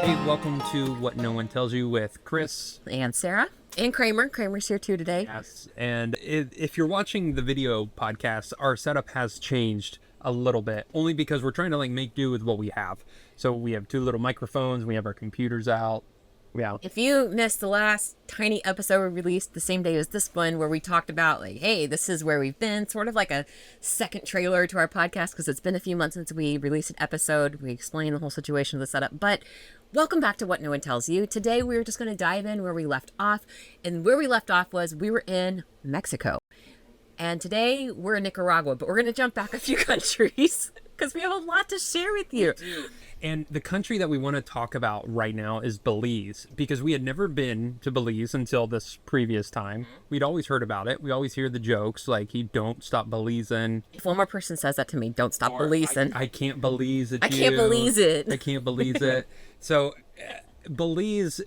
Hey, welcome to What No One Tells You with Chris. And Sarah. And Kramer. Kramer's here too today. Yes, and if you're watching the video podcast, our setup has changed a little bit, only because we're trying to make do with what we have. So we have two little microphones, we have our computers out. Yeah. If you missed the last tiny episode we released the same day as this one, where we talked about hey, this is where we've been, sort of like a second trailer to our podcast, because it's been a few months since we released an episode. We explained the whole situation of the setup, but welcome back to What No One Tells You. Today we're just going to dive in where we left off, and where we left off was we were in Mexico. And today we're in Nicaragua, but we're going to jump back a few countries because we have a lot to share with you. And the country that we want to talk about right now is Belize, because we had never been to Belize until this previous time. We'd always heard about it. We always hear the jokes like, you don't stop Belizeing. If one more person says that to me, don't stop Belizeing. I can't Belize it. I can't Belize it. I can't Belize it. So Belize,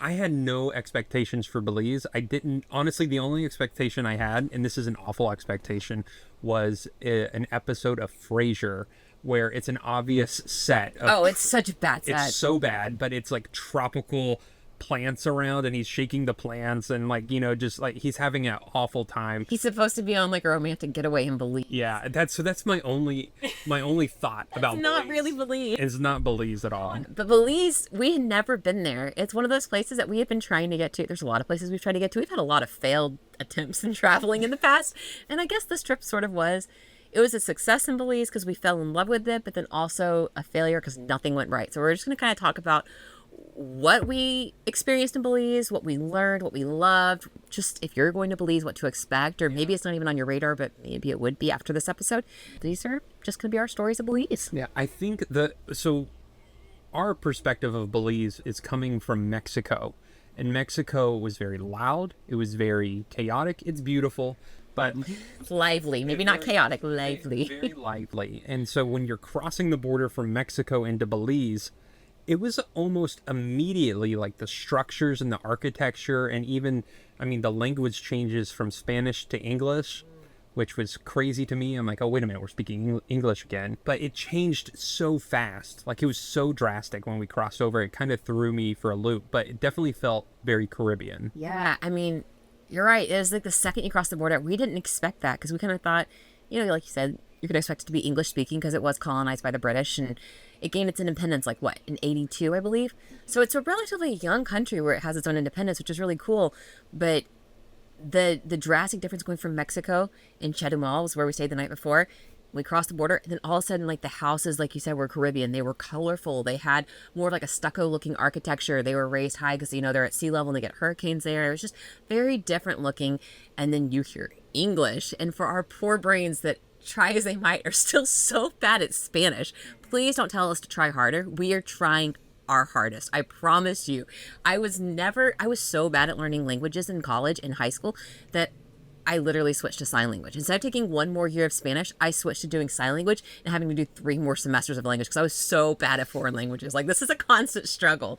I had no expectations for Belize. I didn't, honestly, the only expectation I had, and this is an awful expectation, was an episode of Frasier where it's an obvious set of, it's such a bad set. It's so bad, but it's like tropical plants around and he's shaking the plants and just he's having an awful time. He's supposed to be on a romantic getaway in Belize. Yeah, that's my only thought about It's not Belize. really Belize. It's not Belize at all. But Belize, we had never been there. It's one of those places that we have been trying to get to. There's a lot of places we've tried to get to. We've had a lot of failed attempts in traveling in the past, and I guess this trip sort of was. It was a success in Belize because we fell in love with it, but then also a failure because nothing went right. So we're just going to kind of talk about what we experienced in Belize, what we learned, what we loved, just if you're going to Belize, what to expect, or maybe it's not even on your radar, but maybe it would be after this episode. These are just going to be our stories of Belize. Yeah, I think our perspective of Belize is coming from Mexico. And Mexico was very loud. It was very chaotic. It's beautiful, but lively. Maybe not chaotic, lively. Very lively. And so when you're crossing the border from Mexico into Belize, it was almost immediately like the structures and the architecture and even, the language changes from Spanish to English, which was crazy to me. I'm like, oh, wait a minute, we're speaking English again. But it changed so fast. It was so drastic when we crossed over. It kind of threw me for a loop, but it definitely felt very Caribbean. Yeah, you're right. It was the second you crossed the border, we didn't expect that because we kind of thought, like you said, you could expect it to be English speaking because it was colonized by the British and it gained its independence in 82, I believe. So it's a relatively young country where it has its own independence, which is really cool. But the drastic difference going from Mexico in Chetumal was where we stayed the night before. We crossed the border, and then all of a sudden, the houses, like you said, were Caribbean. They were colorful. They had more of a stucco-looking architecture. They were raised high because, they're at sea level and they get hurricanes there. It was just very different looking. And then you hear English. And for our poor brains that try as they might are still so bad at Spanish, please don't tell us to try harder. We are trying our hardest. I promise you. I was so bad at learning languages in college and high school that I literally switched to sign language. Instead of taking one more year of Spanish, I switched to doing sign language and having to do 3 more semesters of language because I was so bad at foreign languages. This is a constant struggle.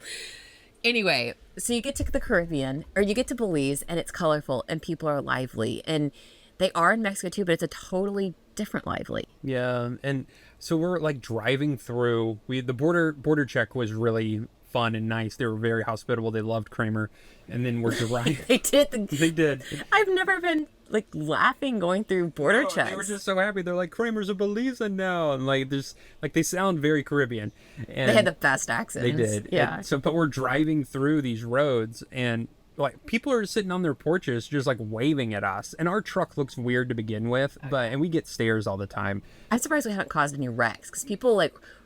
Anyway, so you get to the Caribbean, or you get to Belize, and it's colorful and people are lively. And they are in Mexico too, but it's a totally different lively. Yeah, and so we're driving through. The border check was really fun and nice. They were very hospitable. They loved Kramer. And then we're driving. They did. They did. I've never been laughing going through border checks. They were just so happy. They're like, Kramer's a Belizean now, and they sound very Caribbean. And they had the best accents. They did. Yeah. And but we're driving through these roads, and people are sitting on their porches just waving at us, and our truck looks weird to begin with, and we get stares all the time. I'm surprised we haven't caused any wrecks because people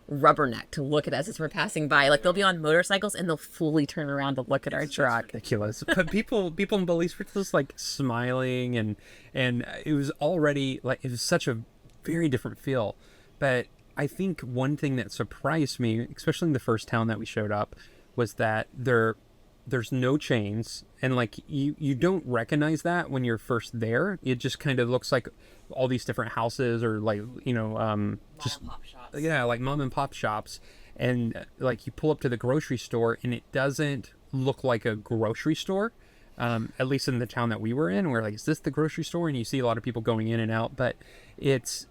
rubberneck to look at us as we're passing by. They'll be on motorcycles and they'll fully turn around to look at our truck. Ridiculous. But people in Belize were just smiling, and it was already it was such a very different feel. But I think one thing that surprised me, especially in the first town that we showed up, was that there's no chains, and you don't recognize that when you're first there. It just kind of looks like all these different houses, or just pop shops. Yeah, mom and pop shops. And you pull up to the grocery store and it doesn't look like a grocery store, at least in the town that we were in. We're is this the grocery store? And you see a lot of people going in and out, but it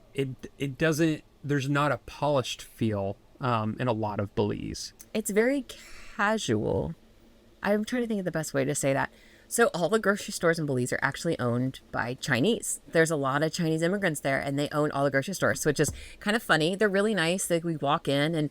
doesn't, there's not a polished feel in a lot of Belize. It's very casual. I'm trying to think of the best way to say that. So all the grocery stores in Belize are actually owned by Chinese. There's a lot of Chinese immigrants there, and they own all the grocery stores. So it's just kind of funny. They're really nice. Like we walk in, and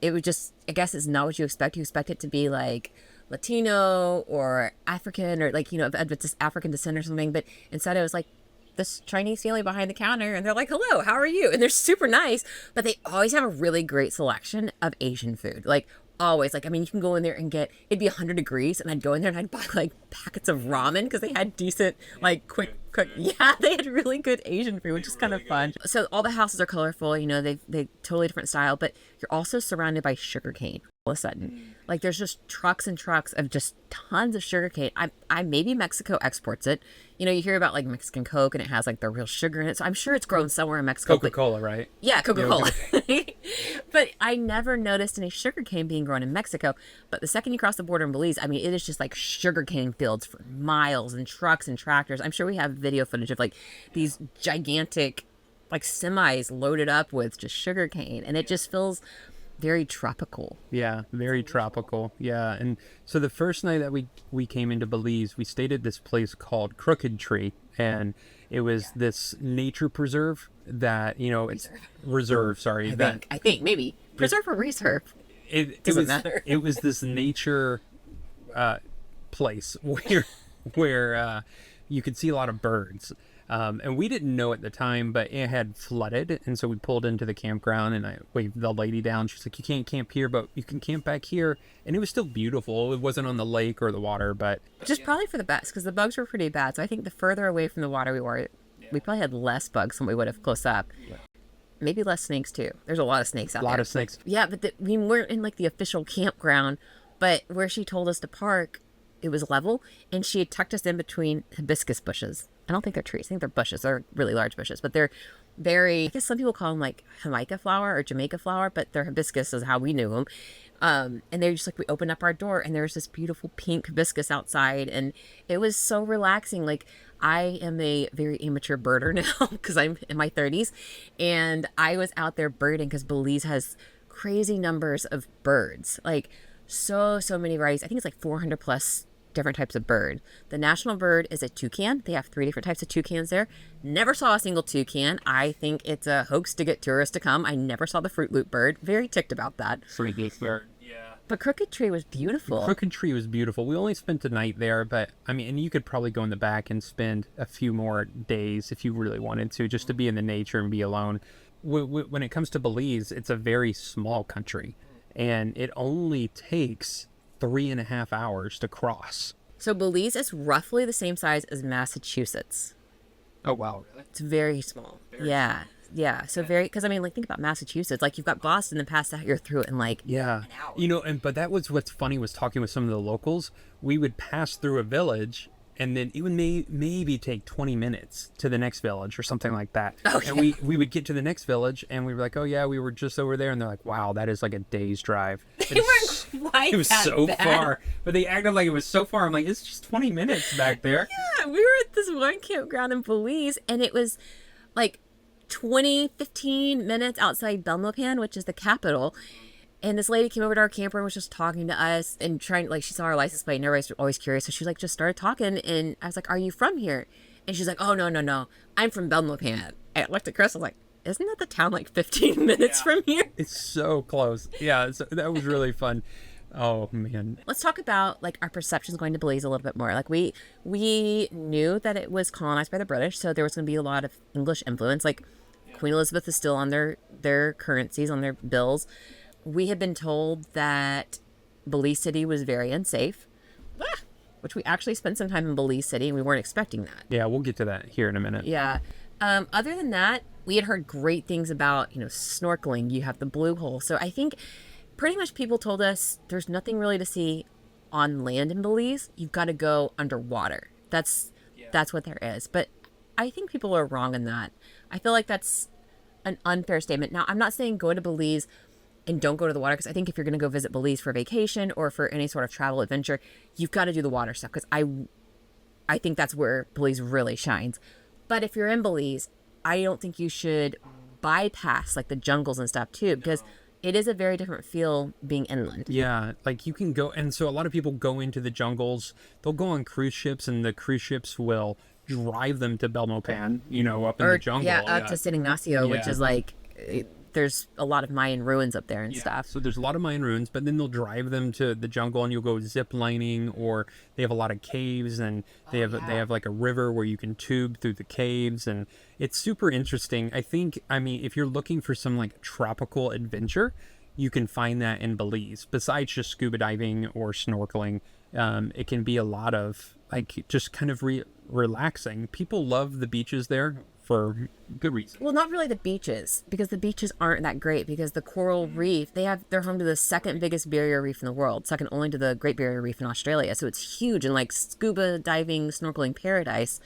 it would just, I guess it's not what you expect. You expect it to be like Latino or African or like, of just African descent or something. But instead it was like this Chinese family behind the counter, and they're like, hello, how are you? And they're super nice, but they always have a really great selection of Asian food. Like always, like, I mean, you can go in there and it'd be 100 degrees and I'd go in there and I'd buy like packets of ramen because they had decent, like quick cook. Yeah, they had really good Asian food, which is kind of fun. So all the houses are colorful, they totally different style, but you're also surrounded by sugarcane all of a sudden. Like there's just trucks and trucks of just tons of sugarcane. I maybe Mexico exports it. You hear about like Mexican Coke and it has like the real sugar in it. So I'm sure it's grown somewhere in Mexico. Coca-Cola, right? Yeah, Coca-Cola. But I never noticed any sugarcane being grown in Mexico. But the second you cross the border in Belize, I mean, it is just like sugarcane fields for miles and trucks and tractors. I'm sure we have video footage of like these gigantic like semis loaded up with just sugarcane. And it just feels very tropical. Yeah, very tropical. Yeah, and so the first night that we came into Belize, we stayed at this place called Crooked Tree, and it was this nature preserve that it's reserve. Sorry, I think maybe preserve or reserve. It Doesn't was matter. It was this nature place where you could see a lot of birds. And we didn't know at the time, but it had flooded. And so we pulled into the campground and I waved the lady down. She's like, you can't camp here, but you can camp back here. And it was still beautiful. It wasn't on the lake or the water, but Just probably for the best because the bugs were pretty bad. So I think the further away from the water we were, we probably had less bugs than we would have close up. Maybe less snakes too. There's a lot of snakes out there. a lot of snakes. Yeah, but we weren't in like the official campground, but where she told us to park, it was level, and she had tucked us in between hibiscus bushes. I don't think they're trees. I think they're bushes. They're really large bushes, but they're very, I guess some people call them like Jamaica flower or Jamaica flower, but they're hibiscus is how we knew them. And they're just like, we opened up our door and there's this beautiful pink hibiscus outside. And it was so relaxing. Like I am a very amateur birder now because I'm in my 30s. And I was out there birding because Belize has crazy numbers of birds. Like so many varieties. I think it's like 400 plus different types of bird. The national bird is a toucan. They have 3 different types of toucans there. Never saw a single toucan. I think it's a hoax to get tourists to come. I never saw the Fruit Loop bird. Very ticked about that. Fruit Loop bird. Yeah. But Crooked Tree was beautiful. Crooked Tree was beautiful. We only spent the night there, but I mean, and you could probably go in the back and spend a few more days if you really wanted to, just to be in the nature and be alone. When it comes to Belize, it's a very small country, and it only takes 3.5 hours to cross. So Belize is roughly the same size as Massachusetts. Oh, wow. Really? It's very small. Yeah. So very, because I mean, like think about Massachusetts. Like you've got Boston and past that you're through it in like an hour. But that was what's funny was talking with some of the locals. We would pass through a village and then it would maybe take 20 minutes to the next village or something like that. Oh, and we would get to the next village and we were like, oh yeah, we were just over there. And they're like, wow, that is like a day's drive. It was so bad. far, but they acted like it was so far. I'm like, it's just 20 minutes back there. Yeah, we were at this one campground in Belize and it was like 15 minutes outside Belmopan, which is the capital. And this lady came over to our camper and was just talking to us and trying, like, she saw our license plate and everybody's always curious. So she, like, just started talking. And I was like, are you from here? And she's like, oh, no. I'm from Belmopan. I looked at Chris. I was like, isn't that the town like 15 minutes from here? It's so close. Yeah, that was really fun. Oh, man. Let's talk about, like, our perceptions going to Belize a little bit more. Like, we knew that it was colonized by the British, so there was going to be a lot of English influence. Like, Queen Elizabeth is still on their currencies, on their bills. We had been told that Belize City was very unsafe, which we actually spent some time in Belize City, and we weren't expecting that. Yeah, we'll get to that here in a minute. Yeah. Other than that, we had heard great things about, snorkeling. You have the Blue Hole. So I think pretty much people told us there's nothing really to see on land in Belize. You've got to go underwater. That's what there is. But I think people are wrong in that. I feel like that's an unfair statement. Now, I'm not saying go to Belize and don't go to the water, because I think if you're going to go visit Belize for vacation or for any sort of travel adventure, you've got to do the water stuff, because I think that's where Belize really shines. But if you're in Belize, I don't think you should bypass like the jungles and stuff too, because it is a very different feel being inland. Yeah, like you can go, and so a lot of people go into the jungles. They'll go on cruise ships, and the cruise ships will drive them to Belmopan, up in the Or jungle. yeah, up to San Ignacio, which Yeah. is like there's a lot of Mayan ruins up there and Yeah. stuff. So there's a lot of Mayan ruins, but then they'll drive them to the jungle, and you'll go zip lining, or they have a lot of caves, and they have like a river where you can tube through the caves, and it's super interesting. I mean, if you're looking for some like tropical adventure, you can find that in Belize. Besides just scuba diving or snorkeling, it can be a lot of like just kind of relaxing. People love the beaches there for good reason. Well, not really the beaches, because the beaches aren't that great, because the coral reef, they're home to the second biggest barrier reef in the world, second only to the Great Barrier Reef in Australia. So it's huge and like scuba diving, snorkeling paradise.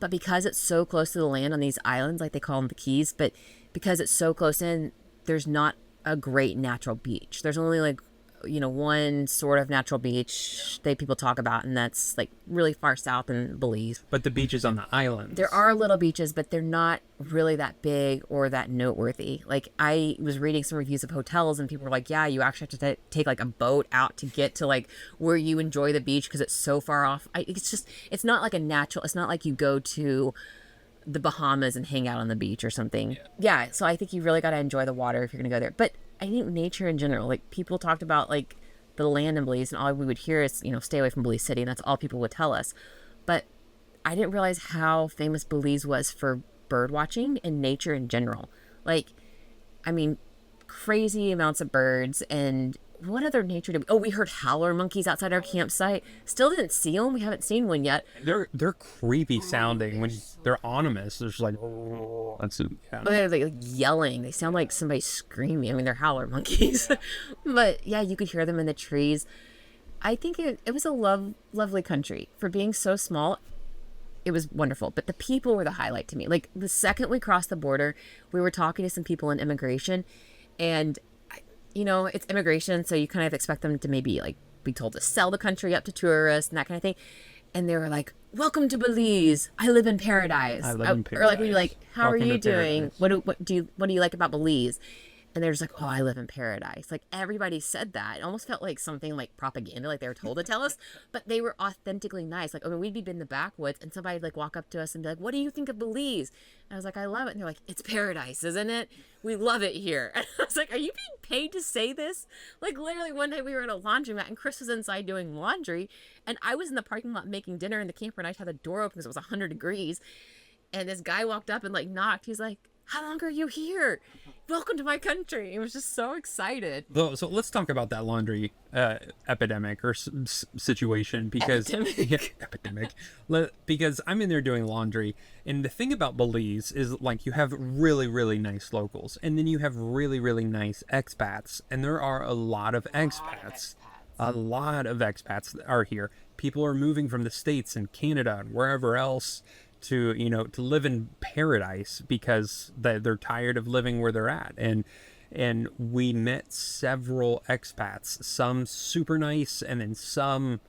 But because it's so close to the land on these islands, like they call them the Keys, but because it's so close in, there's not a great natural beach. There's only like, one sort of natural beach that people talk about, and that's like really far south in Belize. But the beaches on the islands. There are little beaches, but they're not really that big or that noteworthy. Like, I was reading some reviews of hotels, and people were like, yeah, you actually have to take like a boat out to get to like where you enjoy the beach because it's so far off. It's not like a natural, it's not like you go to the Bahamas and hang out on the beach or something. Yeah, so I think you really got to enjoy the water if you're going to go there. But I think nature in general, like people talked about like the land in Belize, and all we would hear is, stay away from Belize City, and that's all people would tell us. But I didn't realize how famous Belize was for bird watching and nature in general. Like, I mean, crazy amounts of birds. And what other nature did we... Oh, we heard howler monkeys outside our campsite. Still didn't see them. We haven't seen one yet. They're creepy sounding when they're ominous. They're just like, oh, that's it. Yeah. But they're like yelling. They sound like somebody screaming. I mean, they're howler monkeys. But yeah, you could hear them in the trees. I think it was a lovely country for being so small. It was wonderful, but the people were the highlight to me. Like the second we crossed the border, we were talking to some people in immigration, and it's immigration, so you kind of expect them to maybe like be told to sell the country up to tourists and that kind of thing. And they were like, "Welcome to Belize. I live in paradise." I live in paradise. Or like we'd be like, "How Welcome are you to doing? paradise." What do you like about Belize?" And they're just like, "Oh, I live in paradise." Like everybody said that. It almost felt like something like propaganda, like they were told to tell us. But they were authentically nice. Like, we'd be in the backwoods, and somebody'd like walk up to us and be like, "What do you think of Belize?" And I was like, "I love it." And they're like, "It's paradise, isn't it? We love it here." And I was like, "Are you being paid to say this?" Like literally one day we were in a laundromat, and Chris was inside doing laundry, and I was in the parking lot making dinner in the camper, and I had the door open because it was 100 degrees. And this guy walked up and like knocked. He's like, "How long are you here? Welcome to my country." He was just so excited. So let's talk about that laundry epidemic or situation, because epidemic. Because I'm in there doing laundry, and the thing about Belize is like you have really, really nice locals, and then you have really, really nice expats, and there are a lot of expats. A lot of expats are here. People are moving from the States and Canada and wherever else to live in paradise because they're tired of living where they're at. And we met several expats, some super nice and then some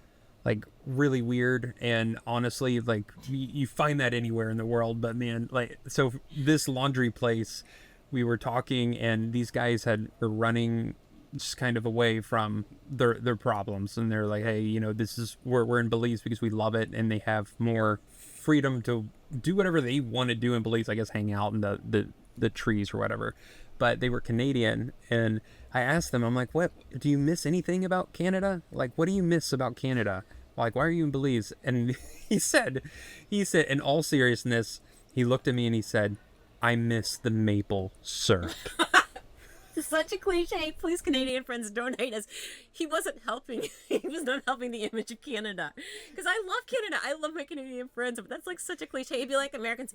like really weird. And honestly, like you find that anywhere in the world, but man, like, so this laundry place, we were talking, and these guys were running just kind of away from their problems, and they're like, "Hey, this is we're in Belize because we love it, and they have more freedom to do whatever they want to do in Belize, I guess, hang out in the trees or whatever." But they were Canadian, and I asked them, I'm like, "What do you miss anything about Canada? Like, what do you miss about Canada? Like, why are you in Belize?" And he said in all seriousness, he looked at me and he said, "I miss the maple syrup." Such a cliche. Please, Canadian friends, don't hate us. He wasn't helping. He was not helping the image of Canada. Because I love Canada. I love my Canadian friends. But that's like such a cliche. It'd be like Americans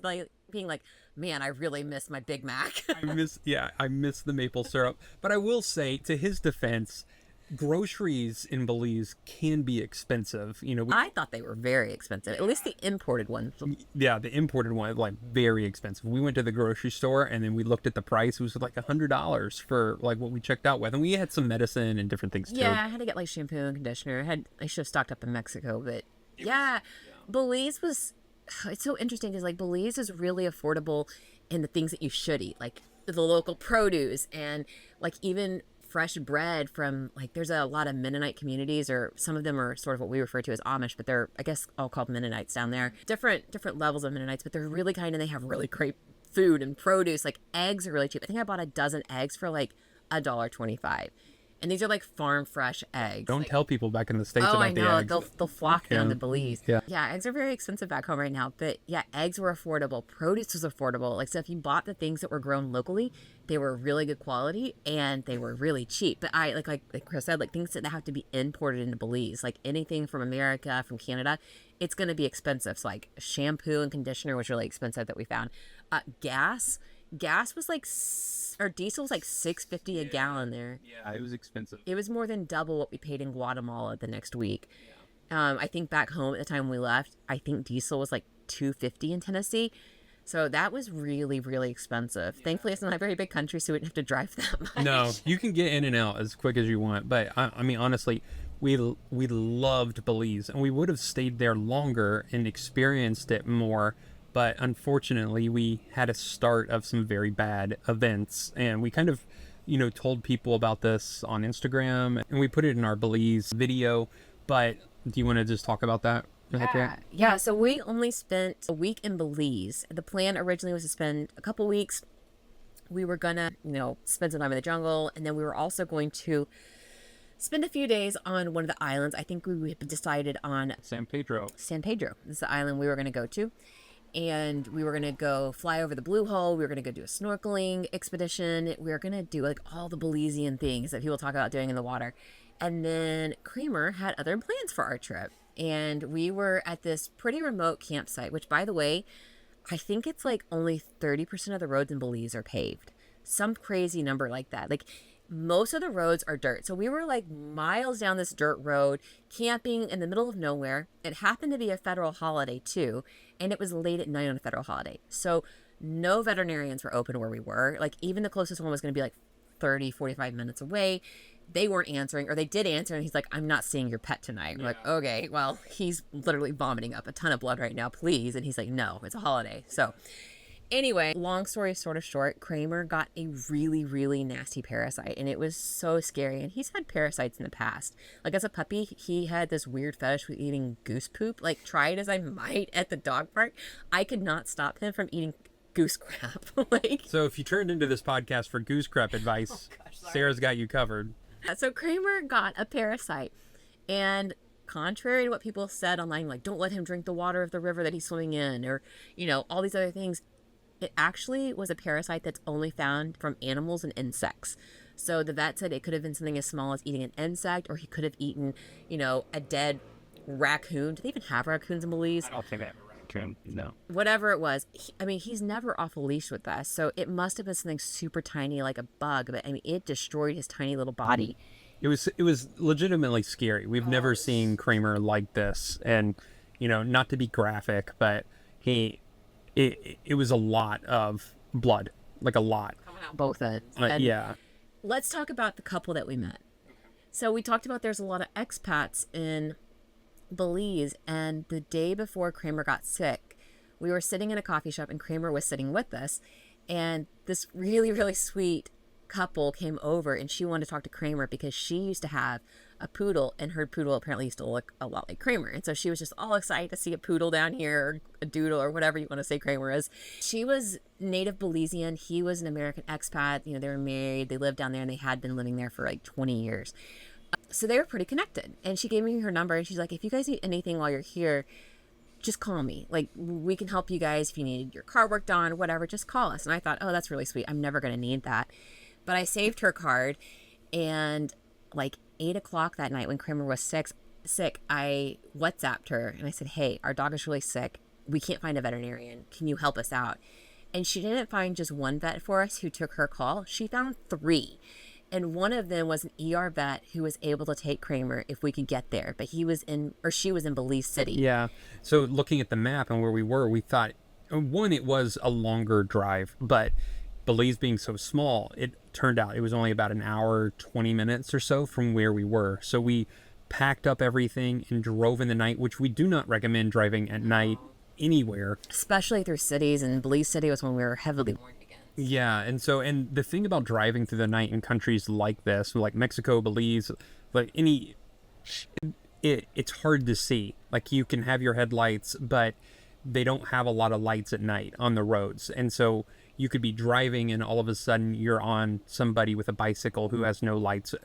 being like, "Man, I really miss my Big Mac." I miss the maple syrup. But I will say, to his defense, groceries in Belize can be expensive. I thought they were very expensive. At least the imported ones. Yeah, the imported one, like, very expensive. We went to the grocery store, and then we looked at the price. It was like $100 for like what we checked out with, and we had some medicine and different things too. Yeah, I had to get like shampoo and conditioner. I should have stocked up in Mexico, but yeah, Belize was. It's so interesting because like Belize is really affordable in the things that you should eat, like the local produce, and like even fresh bread from, like, there's a lot of Mennonite communities, or some of them are sort of what we refer to as Amish, but they're, I guess, all called Mennonites down there. Different levels of Mennonites, but they're really kind, and they have really great food and produce. Like eggs are really cheap. I think I bought a dozen eggs for like $1.25. And these are like farm fresh eggs. Don't like, tell people back in the States oh, about I the know. eggs. They'll flock down to Belize. Yeah. Yeah, eggs are very expensive back home right now. But yeah, eggs were affordable. Produce was affordable. Like, so if you bought the things that were grown locally, they were really good quality and they were really cheap. But I like Chris said, like things that have to be imported into Belize, like anything from America, from Canada, it's going to be expensive. So like shampoo and conditioner was really expensive that we found. Gas was like, or diesel was like $6.50 a gallon there. Yeah, it was expensive. It was more than double what we paid in Guatemala the next week. I think back home at the time we left, I think diesel was like $2.50 in Tennessee. So that was really, really expensive. Thankfully, it's not a very big country, so we didn't have to drive that much. No, you can get in and out as quick as you want. But I mean, honestly, we loved Belize, and we would have stayed there longer and experienced it more. But unfortunately, we had a start of some very bad events, and we kind of, told people about this on Instagram, and we put it in our Belize video. But do you want to just talk about that? Yeah, so we only spent a week in Belize. The plan originally was to spend a couple weeks. We were gonna, spend some time in the jungle, and then we were also going to spend a few days on one of the islands. I think we decided on San Pedro. San Pedro. This is the island we were going to go to. And we were going to go fly over the Blue Hole. We were going to go do a snorkeling expedition. We were going to do like all the Belizean things that people talk about doing in the water. And then Kramer had other plans for our trip. And we were at this pretty remote campsite, which, by the way, I think it's like only 30% of the roads in Belize are paved. Some crazy number like that. Like, most of the roads are dirt. So we were like miles down this dirt road, camping in the middle of nowhere. It happened to be a federal holiday too, and it was late at night on a federal holiday. So no veterinarians were open where we were. Like, even the closest one was going to be like 30, 45 minutes away. They weren't answering, or they did answer, and he's like, "I'm not seeing your pet tonight." We're like, okay, well, he's literally vomiting up a ton of blood right now, please. And he's like, "No, it's a holiday." So anyway, long story sort of short, Kramer got a really, really nasty parasite, and it was so scary. And he's had parasites in the past. Like, as a puppy, he had this weird fetish with eating goose poop. Like, try it as I might at the dog park, I could not stop him from eating goose crap. So if you turned into this podcast for goose crap advice, Sarah's got you covered. So Kramer got a parasite, and contrary to what people said online, like, don't let him drink the water of the river that he's swimming in, or, all these other things, it actually was a parasite that's only found from animals and insects. So the vet said it could have been something as small as eating an insect, or he could have eaten, a dead raccoon. Do they even have raccoons in Belize? I don't think they have a raccoon, no. Whatever it was. He's never off a leash with us. So it must have been something super tiny, like a bug. But it destroyed his tiny little body. It was legitimately scary. We've never seen Kramer like this. And, not to be graphic, but it was a lot of blood, like a lot. Coming out both ends. Yeah. Let's talk about the couple that we met. So we talked about there's a lot of expats in Belize, and the day before Kramer got sick, we were sitting in a coffee shop, and Kramer was sitting with us, and this really, really sweet couple came over, and she wanted to talk to Kramer because she used to have a poodle, and her poodle apparently used to look a lot like Kramer. And so she was just all excited to see a poodle down here, or a doodle, or whatever you want to say Kramer is. She was native Belizean. He was an American expat. They were married. They lived down there, and they had been living there for like 20 years. So they were pretty connected. And she gave me her number, and she's like, if you guys need anything while you're here, just call me. Like, we can help you guys if you need your car worked on or whatever, just call us. And I thought, oh, that's really sweet. I'm never going to need that. But I saved her card, and like 8 o'clock that night when Kramer was sick, I WhatsApped her and I said, hey, our dog is really sick. We can't find a veterinarian. Can you help us out? And she didn't find just one vet for us who took her call. She found 3. And one of them was an ER vet who was able to take Kramer if we could get there. But she was in Belize City. Yeah. So looking at the map and where we were, we thought, one, it was a longer drive, but Belize being so small, it turned out it was only about an hour, 20 minutes or so from where we were. So we packed up everything and drove in the night, which we do not recommend driving at night anywhere. Especially through cities, and Belize City was when we were heavily warned against. Yeah, and the thing about driving through the night in countries like this, like Mexico, Belize, like it's hard to see. Like you can have your headlights, but they don't have a lot of lights at night on the roads. And so you could be driving and all of a sudden you're on somebody with a bicycle who has no lights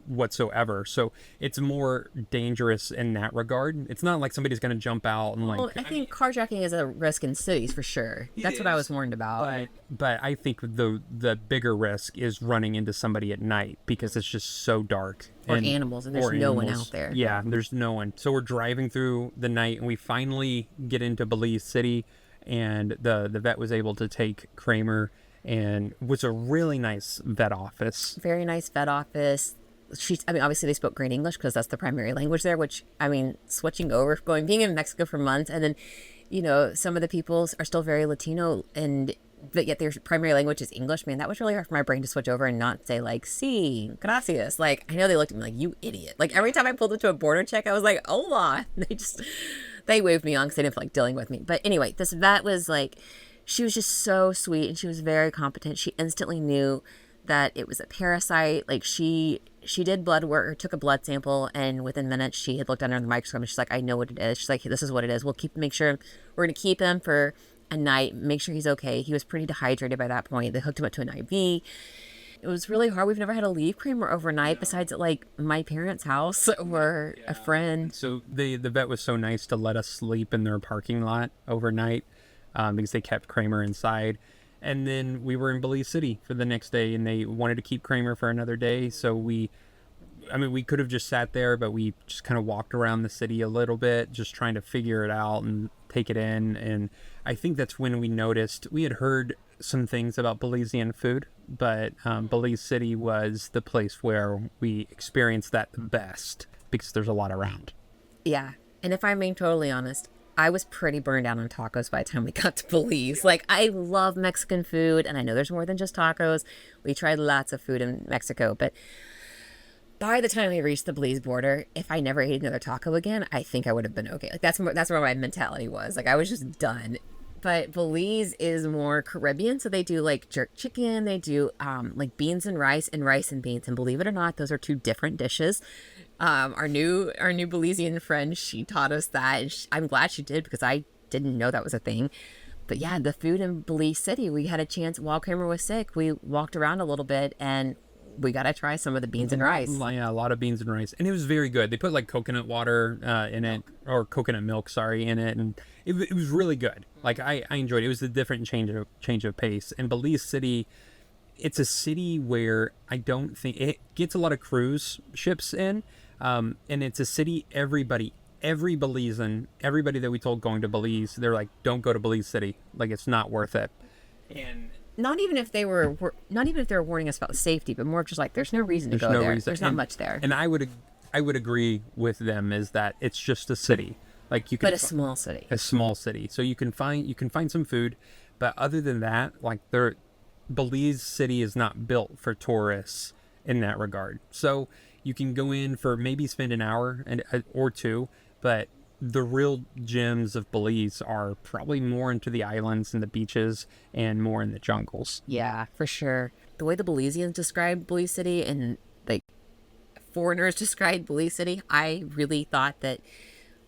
whatsoever. So it's more dangerous in that regard. It's not like somebody's going to jump out and like. Well, I think carjacking is a risk in cities for sure. That's what I was warned about. But I think the bigger risk is running into somebody at night because it's just so dark. Or animals, and there's no one out there. Yeah, there's no one. So we're driving through the night, and we finally get into Belize City, and the vet was able to take Kramer, and it was a really nice vet office. Very nice vet office. I mean, obviously they spoke great English because that's the primary language there, which, I mean, switching over, being in Mexico for months, and then, you know, some of the people are still very Latino, but yet their primary language is English. Man, that was really hard for my brain to switch over and not say like, sí, gracias. Like, I know they looked at me like, you idiot. Like every time I pulled into a border check, I was like, hola. They waved me on because they didn't feel like dealing with me. But anyway, this vet was like, she was just so sweet and she was very competent. She instantly knew that it was a parasite. Like she did blood work or took a blood sample, and within minutes she had looked under the microscope and she's like, I know what it is. She's like, this is what it is. Make sure we're going to keep him for a night, make sure he's okay. He was pretty dehydrated by that point. They hooked him up to an IV. It was really hard. We've never had to leave Kramer overnight besides at like my parents' house or a friend. So the vet was so nice to let us sleep in their parking lot overnight because they kept Kramer inside. And then we were in Belize City for the next day, and they wanted to keep Kramer for another day. So we could have just sat there, but we just kind of walked around the city a little bit, just trying to figure it out and take it in. And I think that's when we noticed we had heard some things about Belizean food, but Belize City was the place where we experienced that the best because there's a lot around. Yeah. And if I'm being totally honest, I was pretty burned out on tacos by the time we got to Belize. Like, I love Mexican food, and I know there's more than just tacos. We tried lots of food in Mexico, but by the time we reached the Belize border, if I never ate another taco again, I think I would have been okay. Like that's where my mentality was. Like I was just done. But Belize is more Caribbean, so they do like jerk chicken. They do like beans and rice and beans. And believe it or not, those are two different dishes. Our new Belizean friend, she taught us that, and I'm glad she did because I didn't know that was a thing. But yeah, the food in Belize City, we had a chance while Kramer was sick. We walked around a little bit and we got to try some of the beans and rice. Yeah, a lot of beans and rice. And it was very good. They put like coconut water in it, or coconut milk, sorry, in it. And it was really good. Like I enjoyed it. It was a different change of pace. And Belize City, it's a city where I don't think it gets a lot of cruise ships in. And it's a city every Belizean, everybody that we told going to Belize, they're like, don't go to Belize City. Like it's not worth it. And not even if they were warning us about safety, but more just like there's no reason to go there. There's not much there. And I would agree with them is that it's just a city. Like you can, but a small city. A small city. So you can find some food, but other than that, like Belize City is not built for tourists in that regard. So you can go in for maybe spend an hour or two, but the real gems of Belize are probably more into the islands and the beaches and more in the jungles. Yeah, for sure. The way the Belizeans described Belize City and like foreigners described Belize City, I really thought that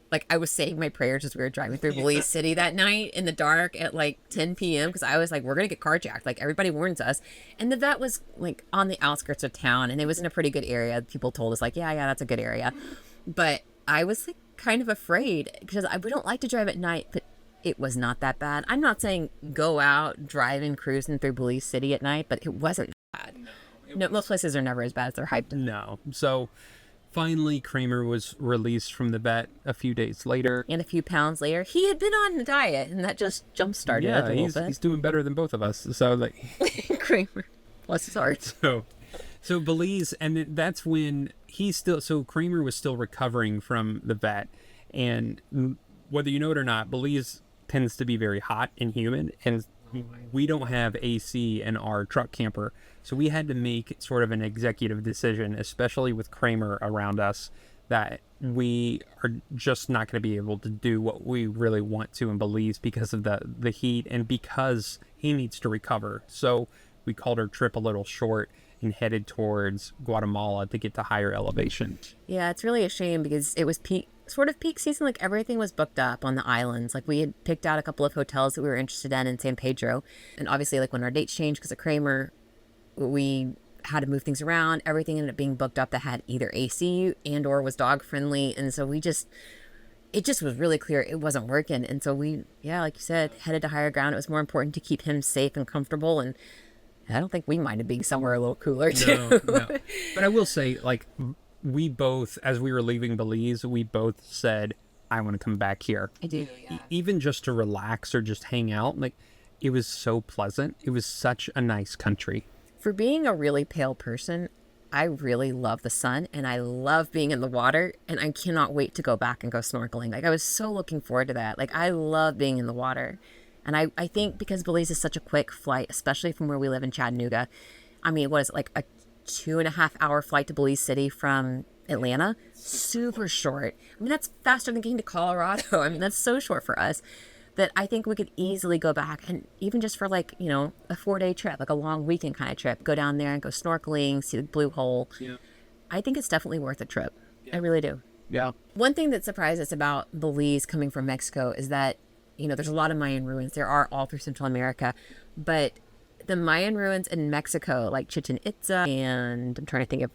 like I was saying my prayers as we were driving through Belize City that night in the dark at like 10 p.m. because I was like, we're going to get carjacked. Like everybody warns us. And the vet was like on the outskirts of town and it was in a pretty good area. People told us like, yeah, that's a good area. But I was like kind of afraid because we don't like to drive at night, but it was not that bad. I'm not saying go out driving, cruising through Belize City at night, but it wasn't bad. No, most places are never as bad as they're hyped. No. So finally, Kramer was released from the vet a few days later. And a few pounds later, he had been on a diet, and that just jump-started it a little bit. He's doing better than both of us. So, like, Kramer, bless his heart. So Belize, and that's when Kramer was still recovering from the vet. And whether you know it or not, Belize tends to be very hot and humid, and we don't have AC in our truck camper. So we had to make sort of an executive decision, especially with Kramer around us, that we are just not going to be able to do what we really want to in Belize because of the heat and because he needs to recover. So we called our trip a little short and headed towards Guatemala to get to higher elevation. Yeah, it's really a shame because it was sort of peak season. Like everything was booked up on the islands. Like we had picked out a couple of hotels that we were interested in San Pedro. And obviously like when our dates changed because of Kramer, we had to move things around. Everything ended up being booked up that had either AC and or was dog friendly. And so it just was really clear it wasn't working. And so we, yeah, like you said, headed to higher ground. It was more important to keep him safe and comfortable. And I don't think we minded being somewhere a little cooler too. No. But I will say, like, we both, as we were leaving Belize, we both said, I want to come back here. I do, yeah. Even just to relax or just hang out. Like, it was so pleasant. It was such a nice country. For being a really pale person, I really love the sun and I love being in the water, and I cannot wait to go back and go snorkeling. Like I was so looking forward to that. Like I love being in the water. And I think because Belize is such a quick flight, especially from where we live in Chattanooga. I mean, what is it, like a 2.5-hour flight to Belize City from Atlanta? Super short. I mean, that's faster than getting to Colorado. I mean, that's so short for us that I think we could easily go back, and even just for like, you know, a 4-day trip, like a long weekend kind of trip, go down there and go snorkeling, see the blue hole. Yeah. I think it's definitely worth a trip. Yeah. I really do. Yeah. One thing that surprised us about Belize coming from Mexico is that, you know, there's a lot of Mayan ruins. There are all through Central America, but the Mayan ruins in Mexico, like Chichen Itza, and I'm trying to think of,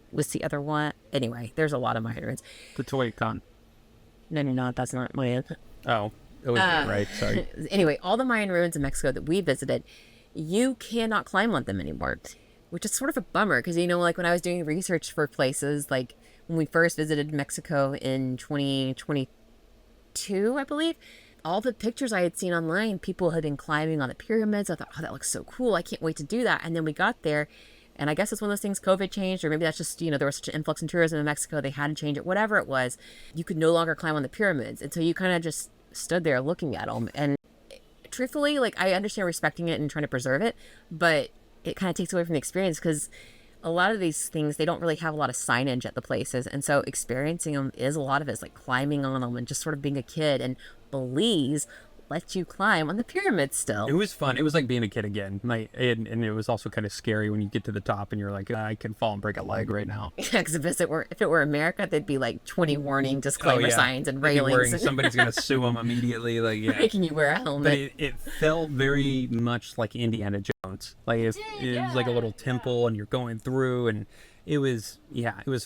what's the other one? Anyway, there's a lot of Mayan ruins. Teotihuacan. No, that's not Mayan. Oh. It was right, sorry. Anyway, all the Mayan ruins in Mexico that we visited, you cannot climb on them anymore, which is sort of a bummer because, you know, like when I was doing research for places, like when we first visited Mexico in 2022, I believe, all the pictures I had seen online, people had been climbing on the pyramids. I thought, oh, that looks so cool. I can't wait to do that. And then we got there, and I guess it's one of those things, COVID changed, or maybe that's just, you know, there was such an influx in tourism in Mexico, they had to change it, whatever it was. You could no longer climb on the pyramids. And so you kind of just stood there looking at them, and truthfully, like, I understand respecting it and trying to preserve it, but it kind of takes away from the experience because a lot of these things, they don't really have a lot of signage at the places, and so experiencing them is a lot of it is like climbing on them and just sort of being a kid. And Belize lets you climb on the pyramids still. It was fun. It was like being a kid again. Like, and it was also kind of scary when you get to the top and you're like, I can fall and break a leg right now. Yeah, because if it were America, there'd be like 20 warning disclaimer signs and railings. Somebody's going to sue them immediately. Like, yeah. Making you wear a helmet. But it felt very much like Indiana Jones. Like it was like a little temple and you're going through, and it was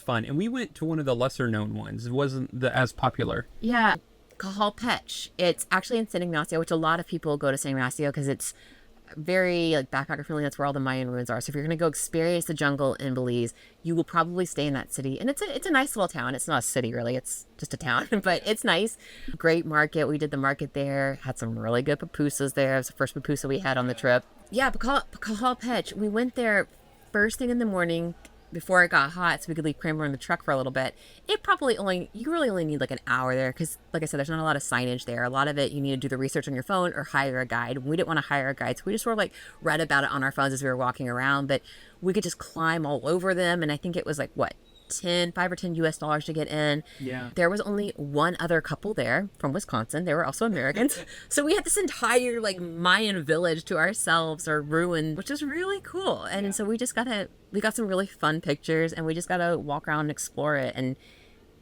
fun. And we went to one of the lesser known ones. It wasn't as popular. Yeah. Cajalpech. It's actually in San Ignacio, which a lot of people go to San Ignacio because it's very like backpacker friendly. That's where all the Mayan ruins are. So if you're going to go experience the jungle in Belize, you will probably stay in that city. And it's a nice little town. It's not a city really. It's just a town, but it's nice. Great market. We did the market there. Had some really good pupusas there. It was the first pupusa we had on the trip. Yeah, Cajalpech. We went there first thing in the morning before it got hot so we could leave Kramer in the truck for a little bit. You really only need like an hour there because, like I said, there's not a lot of signage there. A lot of it, you need to do the research on your phone or hire a guide. We didn't want to hire a guide, so we just sort of like read about it on our phones as we were walking around, but we could just climb all over them. And I think it was like, what, $5 or $10 US to get in. Yeah. There was only one other couple there from Wisconsin. They were also Americans. So we had this entire like Mayan village to ourselves, or ruin, which was really cool. And so we got some really fun pictures, and we just got to walk around and explore it. And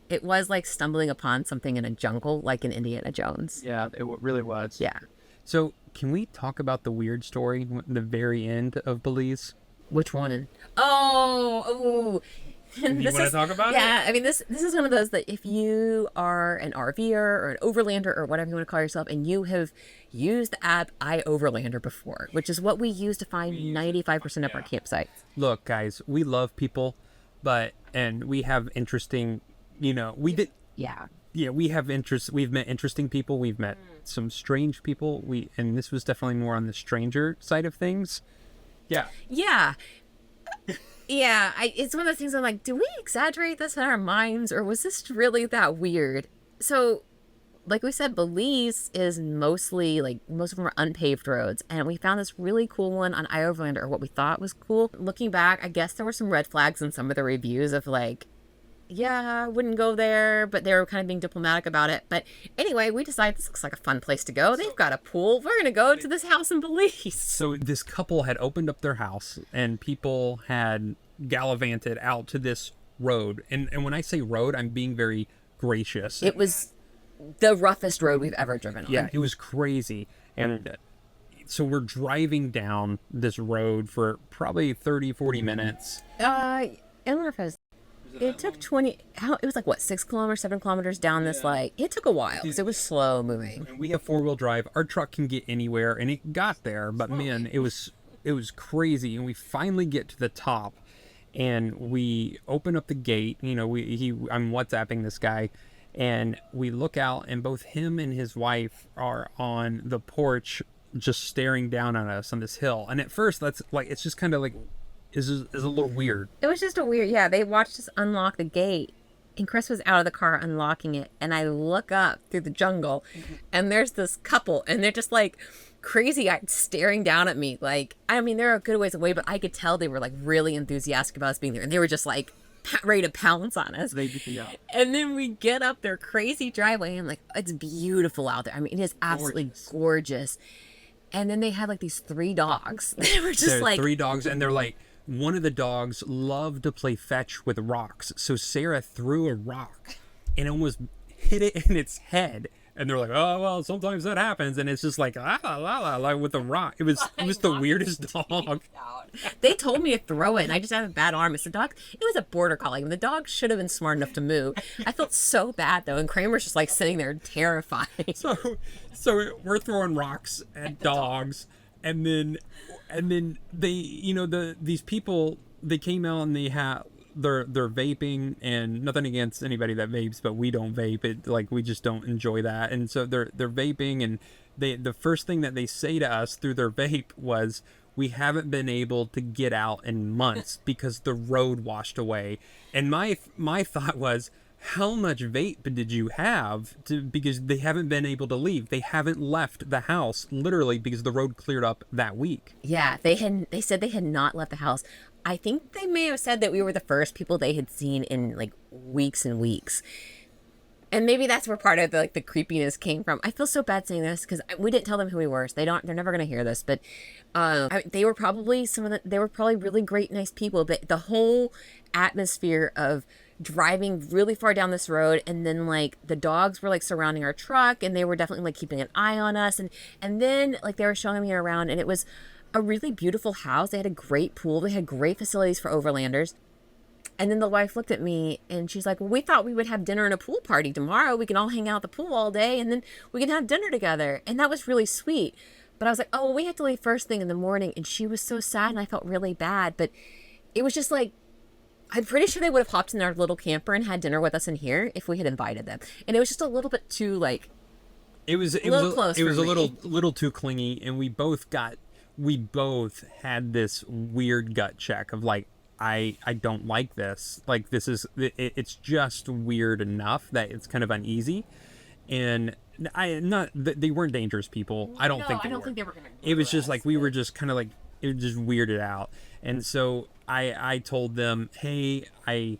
it was like stumbling upon something in a jungle, like in Indiana Jones. Yeah, it really was. Yeah. So can we talk about the weird story at the very end of Belize? Which one? Oh. You want to talk about it? Yeah, I mean, this is one of those that if you are an RVer or an overlander or whatever you want to call yourself, and you have used the app iOverlander before, which is what we use to find 95% of our campsites. Look, guys, we love people, and we have interesting, we have interests. We've met interesting people. We've met some strange people. And this was definitely more on the stranger side of things. Yeah. Yeah. Yeah, it's one of those things I'm like, do we exaggerate this in our minds, or was this really that weird? So, like we said, Belize is mostly, like, most of them are unpaved roads, and we found this really cool one on iOverlander, or what we thought was cool. Looking back, I guess there were some red flags in some of the reviews of, like, yeah, I wouldn't go there, but they were kind of being diplomatic about it. But anyway, we decided this looks like a fun place to go. They've got a pool. We're going to go to this house in Belize. So this couple had opened up their house, and people had gallivanted out to this road. And when I say road, I'm being very gracious. It was the roughest road we've ever driven on. Yeah, it was crazy. And so we're driving down this road for probably 30, 40 minutes. I don't know if it took 20, it was like what, 6 kilometers, 7 kilometers down this, like, it took a while because it was slow moving. And we have 4-wheel drive. Our truck can get anywhere, and it got there. But man, it was crazy. And we finally get to the top, and we open up the gate. You know, I'm WhatsApping this guy, and we look out, and both him and his wife are on the porch, just staring down on us on this hill. And at first, that's like, it's just kind of like, is a little weird. It was just a weird, yeah, they watched us unlock the gate, and Chris was out of the car unlocking it, and I look up through the jungle, and there's this couple, and they're just like crazy-eyed staring down at me. Like, I mean, they're a good ways away, but I could tell they were like really enthusiastic about us being there, and they were just like ready to pounce on us. Yeah. And then we get up their crazy driveway, and I'm like, it's beautiful out there. I mean, it is absolutely gorgeous. And then they had like these 3 dogs. They were just There are like 3 dogs, and they're like, one of the dogs loved to play fetch with rocks. So Sarah threw a rock and almost hit it in its head. And they're like, oh, well, sometimes that happens. And it's just like, like with a rock. It was the weirdest dog. They told me to throw it, and I just have a bad arm. It's the dog. It was a border collie, and the dog should have been smart enough to move. I felt so bad though, and Kramer's just like sitting there terrified. So we're throwing rocks at dogs, and then they, you know, these people, they came out and they're vaping, and nothing against anybody that vapes, but we don't vape it. Like, we just don't enjoy that. And so they're vaping, and the first thing that they say to us through their vape was, we haven't been able to get out in months because the road washed away. And my thought was, how much vape did you have because they haven't been able to leave. They haven't left the house literally because the road cleared up that week. Yeah, they said they had not left the house. I think they may have said that we were the first people they had seen in like weeks and weeks. And maybe that's where part of the creepiness came from. I feel so bad saying this because we didn't tell them who we were. So they're never going to hear this. But they were probably really great, nice people. But the whole atmosphere of driving really far down this road, and then like the dogs were like surrounding our truck, and they were definitely like keeping an eye on us. And then like they were showing me around, and it was a really beautiful house. They had a great pool. They had great facilities for overlanders. And then the wife looked at me and she's like, well, we thought we would have dinner and a pool party tomorrow. We can all hang out at the pool all day, and then we can have dinner together. And that was really sweet. But I was like, oh, well, we had to leave first thing in the morning. And she was so sad, and I felt really bad. But it was just like, I'm pretty sure they would have hopped in our little camper and had dinner with us in here if we had invited them. And it was just a little bit too like, it was a little too clingy. And we both had this weird gut check of like, I don't like this. Like, it's just weird enough that it's kind of uneasy. And they weren't dangerous people. I don't think they were gonna. It was just like, we were just kind of like, it was just weirded out. And so I told them, hey, I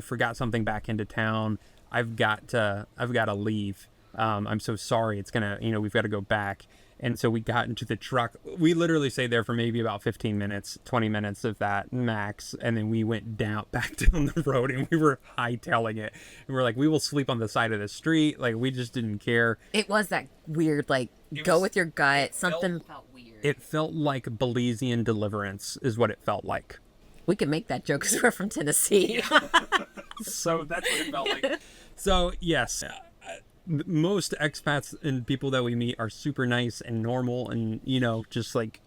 forgot something back into town. I've got to leave. I'm so sorry. It's gonna, we've got to go back. And so we got into the truck. We literally stayed there for maybe about 15 minutes, 20 minutes of that max. And then we went back down the road, and we were hightailing it. And we're like, we will sleep on the side of the street. Like, we just didn't care. It was that weird, like, go with your gut. Something felt weird. It felt like Belizean deliverance is what it felt like. We could make that joke because we're from Tennessee. So that's what it felt like. So, yes. Most expats and people that we meet are super nice and normal, and just like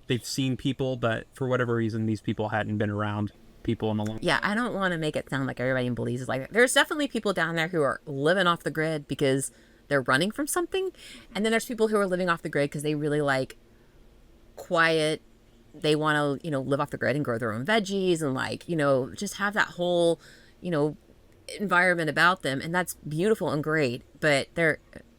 they've seen people, but for whatever reason these people hadn't been around people in a long time. Yeah, I don't want to make it sound like everybody in Belize is like that. There's definitely people down there who are living off the grid because they're running from something, and then there's people who are living off the grid because they really like quiet. They want to live off the grid and grow their own veggies and like just have that whole environment about them, and that's beautiful and great. But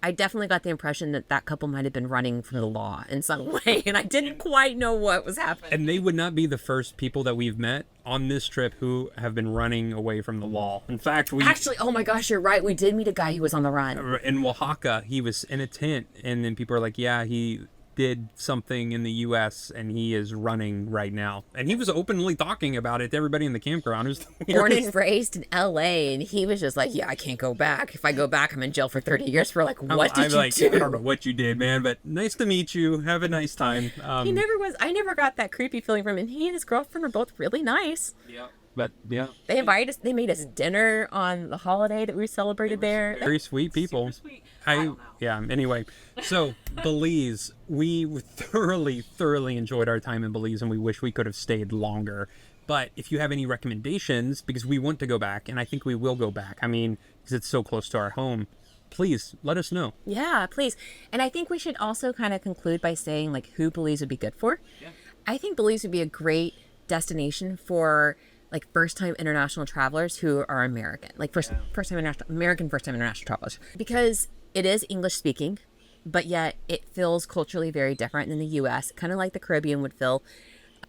I definitely got the impression that that couple might have been running from the law in some way, and I didn't quite know what was happening. And they would not be the first people that we've met on this trip who have been running away from the law. In fact, Actually, oh my gosh, you're right. We did meet a guy who was on the run. in Oaxaca, he was in a tent, and then people are like, yeah, he did something in the U.S. and he is running right now. And he was openly talking about it to everybody in the campground. It was the Born weirdest- and raised in L.A., and he was just like, yeah, I can't go back. If I go back, I'm in jail for 30 years. We're like, what did I'm you like, do? I don't know what you did, man, but nice to meet you. Have a nice time. He never was. I never got that creepy feeling from him. He and his girlfriend are both really nice. Yeah. But yeah, They invited us. They made us dinner on the holiday that we celebrated there. very sweet people. Super sweet. I don't know. Yeah, anyway, so Belize, we thoroughly enjoyed our time in Belize, and we wish we could have stayed longer. But if you have any recommendations, because we want to go back, and I think we will go back, I mean, because it's so close to our home, please let us know. Yeah, please. And I think we should also kind of conclude by saying like who Belize would be good for. Yeah. I think Belize would be a great destination for like first-time international travelers who are American, like first-time international travelers, because it is English speaking, but yet it feels culturally very different than the U.S., kind of like the Caribbean would feel.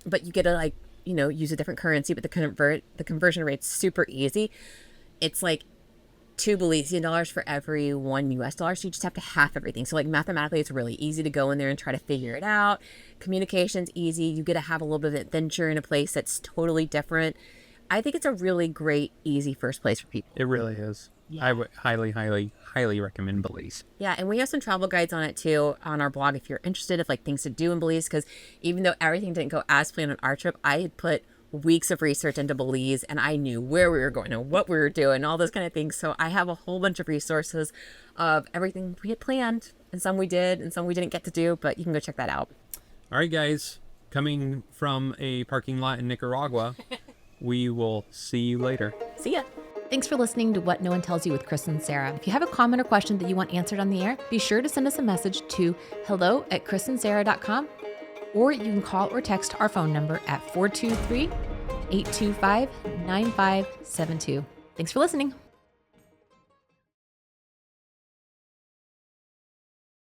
But you get to like, you know, use a different currency, but the conversion rate's super easy. It's like $2 Belizean for every $1 US, so you just have to half everything. So like mathematically, it's really easy to go in there and try to figure it out. Communication's easy. You get to have a little bit of adventure in a place that's totally different. I think it's a really great, easy first place for people. It really is. I would highly recommend Belize. Yeah, and we have some travel guides on it too on our blog if you're interested of like things to do in Belize, because even though everything didn't go as planned on our trip, I had put weeks of research into Belize and I knew where we were going and what we were doing, all those kind of things. So I have a whole bunch of resources of everything we had planned, and some we did and some we didn't get to do, but you can go check that out. All right, guys, coming from a parking lot in Nicaragua, we will see you later. See ya. Thanks for listening to What No One Tells You with Chris and Sarah. If you have a comment or question that you want answered on the air, be sure to send us a message to hello@chrisandsarah.com, or you can call or text our phone number at 423-825-9572. Thanks for listening.